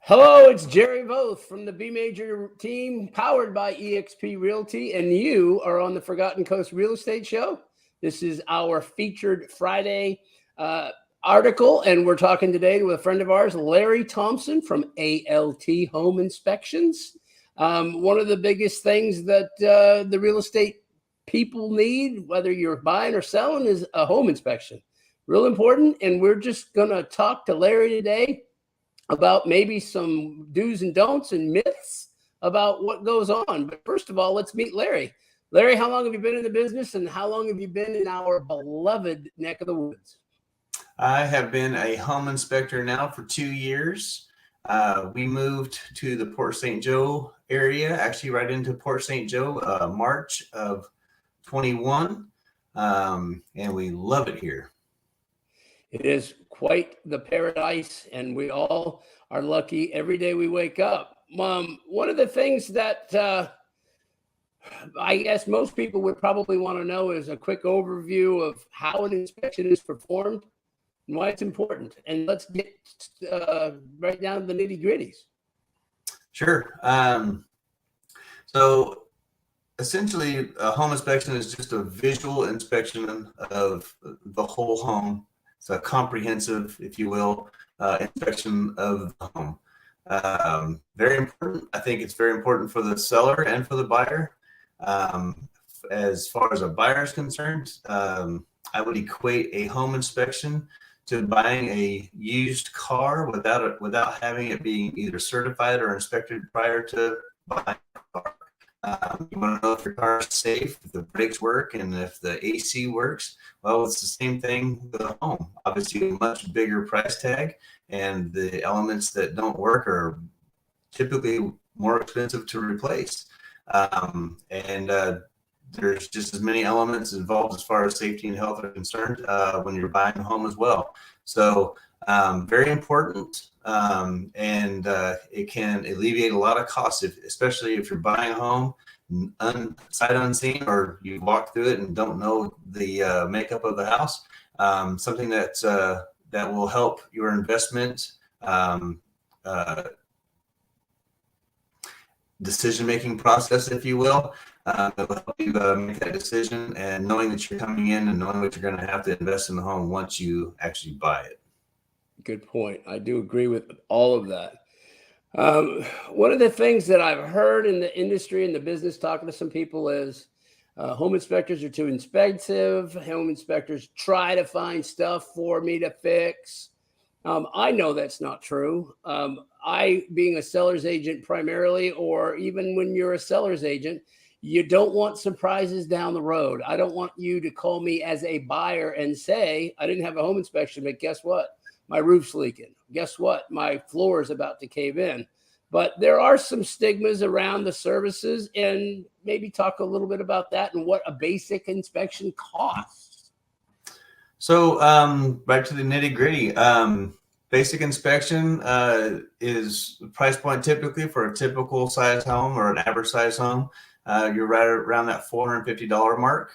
Hello, it's Jerry Voth from the B Major team, powered by eXp Realty, and you are on the Forgotten Coast Real Estate Show. This is our featured Friday uh, article, and we're talking today with a friend of ours, Larry Thompson from ALT Home Inspections. One of the biggest things that the real estate people need, whether you're buying or selling, is a home inspection. Real important, and we're just going to talk to Larry today about maybe some do's and don'ts and myths about what goes on. But first of all, let's meet Larry. Larry, how long have you been in the business, and how long have you been in our beloved neck of the woods? I have been a home inspector now for 2 years. We moved to the Port St. Joe area, actually right into Port St. Joe, March of 21, and we love it here. It is quite the paradise, and we all are lucky every day we wake up. One of the things that I guess most people would probably want to know is a quick overview of how an inspection is performed and why it's important. And let's get right down to the nitty gritties. Sure. So essentially, a home inspection is just a visual inspection of the whole home. It's a comprehensive, if you will, inspection of the home. Very important. I think it's very important for the seller and for the buyer. As far as a buyer is concerned, I would equate a home inspection to buying a used car without having it being either certified or inspected prior to buying a car. You want to know if your car is safe, if the brakes work, and if the AC works. Well, it's the same thing with a home. Obviously, a much bigger price tag, and the elements that don't work are typically more expensive to replace. There's just as many elements involved as far as safety and health are concerned when you're buying a home as well. So very important, and it can alleviate a lot of costs, especially if you're buying a home sight unseen, or you walk through it and don't know the makeup of the house. Something that will help your investment decision-making process, if you will. That will help you make that decision, and knowing that you're coming in and knowing what you're going to have to invest in the home once you actually buy it. Good point. I do agree with all of that. One of the things that I've heard in the industry and the business, talking to some people, is home inspectors are too expensive. Home inspectors try to find stuff for me to fix. I know that's not true. I, being a seller's agent primarily, or even when you're a seller's agent, you don't want surprises down the road. I don't want you to call me as a buyer and say, I didn't have a home inspection, but guess what? My roof's leaking. Guess what? My floor is about to cave in. But there are some stigmas around the services, and maybe talk a little bit about that and what a basic inspection costs. So right to the nitty gritty. Basic inspection is the price point typically for a typical size home or an average size home. You're right around that $450 mark.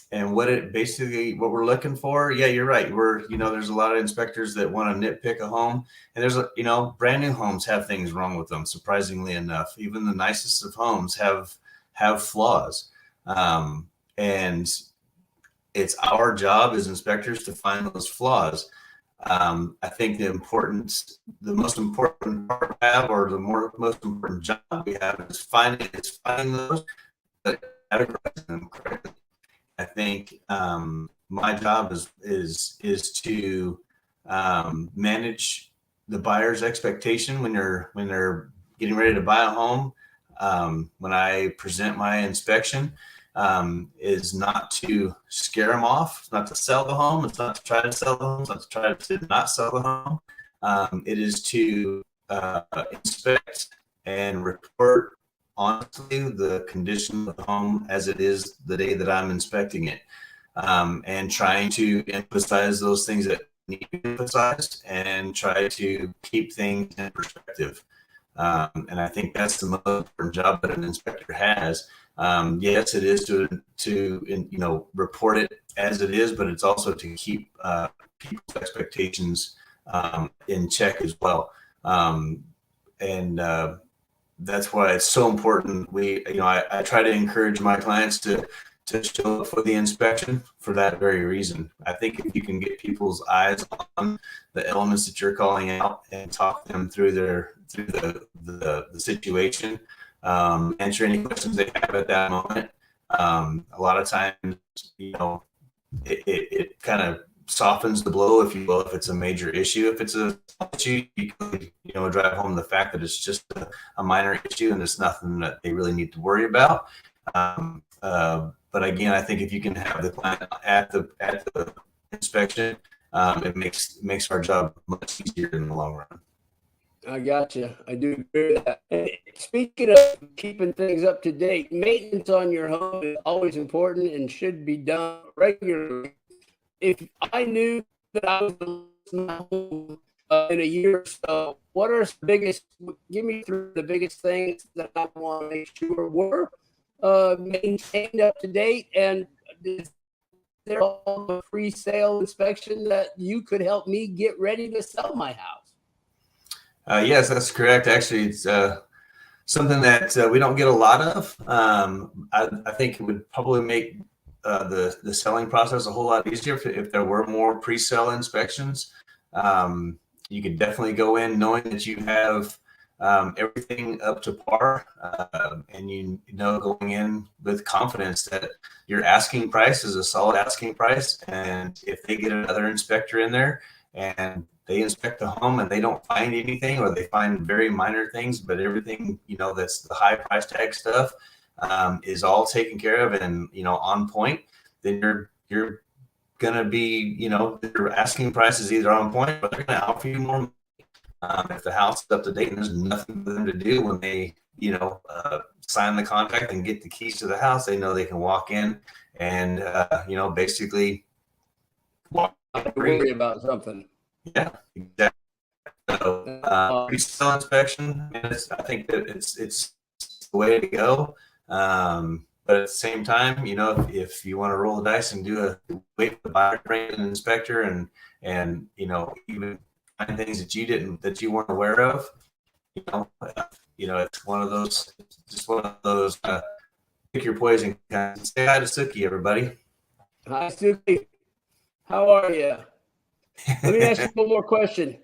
And what we're looking for, yeah, you're right. There's a lot of inspectors that want to nitpick a home, and brand new homes have things wrong with them. Surprisingly enough, even the nicest of homes have flaws. And it's our job as inspectors to find those flaws. I think the most important part we have, or the most important job we have, is finding those, but categorizing them correctly. I think my job is to manage the buyer's expectation when they're getting ready to buy a home. When I present my inspection, is not to scare them off. It's not to sell the home. It's not to try to sell the home. It's not to try to not sell the home. It is to inspect and report honestly the condition of the home as it is the day that I'm inspecting it, and trying to emphasize those things that need to be emphasized and try to keep things in perspective. And I think that's the most important job that an inspector has. Yes, it is to report it as it is, but it's also to keep people's expectations in check as well. And that's why it's so important. I try to encourage my clients to show up for the inspection for that very reason. I think if you can get people's eyes on the elements that you're calling out and talk them through the situation, answer any questions they have at that moment. A lot of times, it kind of softens the blow, if you will, if it's a major issue. If it's a issue, you can, drive home the fact that it's just a minor issue and it's nothing that they really need to worry about. But again, I think if you can have the client at the inspection, it makes our job much easier in the long run. I got you. I do agree with that. And speaking of keeping things up to date, maintenance on your home is always important and should be done regularly. If I knew that I was going to lose my home in a year or so, what are the biggest? Give me through the biggest things that I want to make sure were maintained up to date, and is there a free sale inspection that you could help me get ready to sell my house? Yes, that's correct. Actually, it's something that we don't get a lot of. I think it would probably make the selling process a whole lot easier if there were more pre-sale inspections. You could definitely go in knowing that you have everything up to par, and going in with confidence that your asking price is a solid asking price. And if they get another inspector in there and they inspect the home and they don't find anything, or they find very minor things, but everything, that's the high price tag stuff, is all taken care of and, on point, then you're going to be, your asking price is either on point, but they're going to offer you more money. If the house is up to date and there's nothing for them to do when they, sign the contract and get the keys to the house, they know they can walk in and, basically walk worry about something. Yeah, exactly. So, pre-sale inspection, I think that it's the way to go. But at the same time, if you want to roll the dice and wait for the buyer to bring in an inspector and even find things that you weren't aware of, it's one of those pick your poison kind of. Say hi to Suki, everybody. Hi, Suki. How are you? Let me ask you one more question.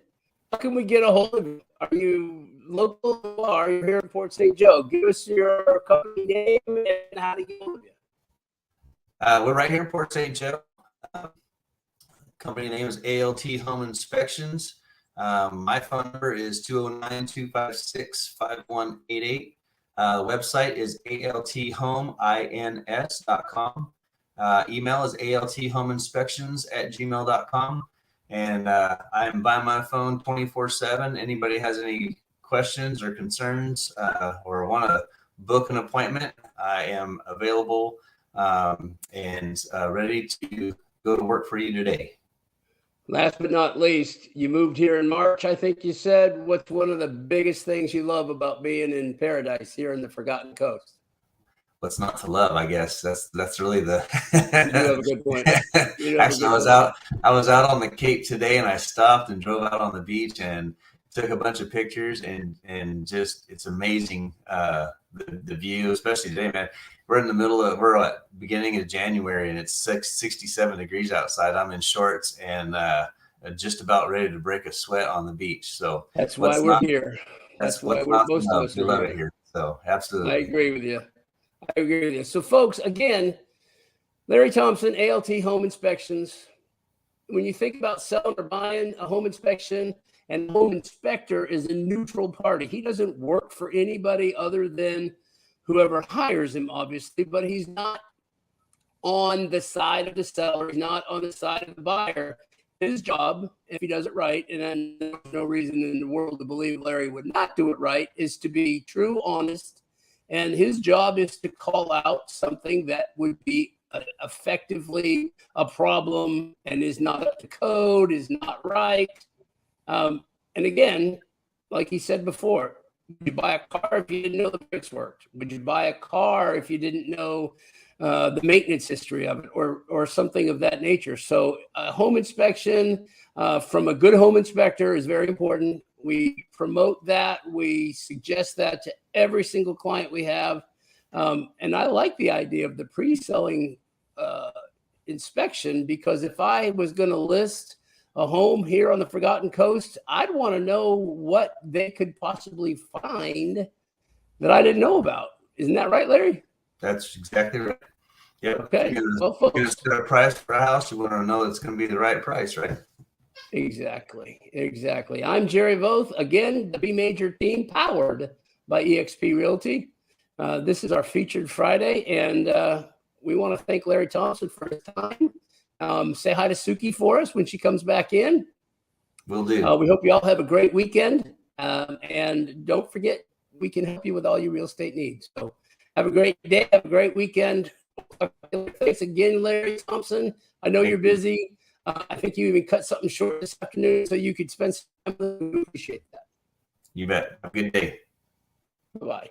How can we get a hold of you? Are you local or are you here in Port St. Joe? Give us your company name and how to get hold of you. We're right here in Port St. Joe. Company name is ALT Home Inspections. My phone number is 209-256-5188. The website is althomeinspections.com. Email is althomeinspections@gmail.com. And I am by my phone 24/7. Anybody has any questions or concerns or want to book an appointment, I am available and ready to go to work for you today. Last but not least, you moved here in March, I think you said. What's one of the biggest things you love about being in paradise here in the Forgotten Coast? What's not to love? I guess that's really the. You do have a good point. Actually, I was out on the Cape today, and I stopped and drove out on the beach and took a bunch of pictures, and just it's amazing the view, especially today, man. We're at beginning of January, and it's 67 degrees outside. I'm in shorts and just about ready to break a sweat on the beach. So that's why we're here. That's why we're most of us are here. So absolutely, I agree with you. So, folks, again, Larry Thompson, ALT Home Inspections. When you think about selling or buying a home inspection, and the home inspector is a neutral party. He doesn't work for anybody other than whoever hires him, obviously, but he's not on the side of the seller. He's not on the side of the buyer. His job, if he does it right, and then there's no reason in the world to believe Larry would not do it right, is to be true, honest. And his job is to call out something that would be effectively a problem and is not up to code, is not right. And again, like he said before, would you buy a car if you didn't know the brakes worked? Would you buy a car if you didn't know the maintenance history of it or something of that nature? So a home inspection from a good home inspector is very important. We promote that. We suggest that to every single client we have. And I like the idea of the pre-selling inspection, because if I was going to list a home here on the Forgotten Coast, I'd want to know what they could possibly find that I didn't know about. Isn't that right, Larry? That's exactly right. Yep. Okay. Well, folks, you're going to set a price for a house, you want to know it's going to be the right price, right? Exactly. I'm Jerry Voth. Again, the B Major team, powered by eXp Realty. This is our featured Friday, and we want to thank Larry Thompson for his time. Say hi to Suki for us when she comes back in. Will do. We hope you all have a great weekend. And don't forget, we can help you with all your real estate needs. So have a great day. Have a great weekend. Thanks again, Larry Thompson. I know you're busy. I think you even cut something short this afternoon so you could spend some time. We appreciate that. You bet. Have a good day. Bye-bye.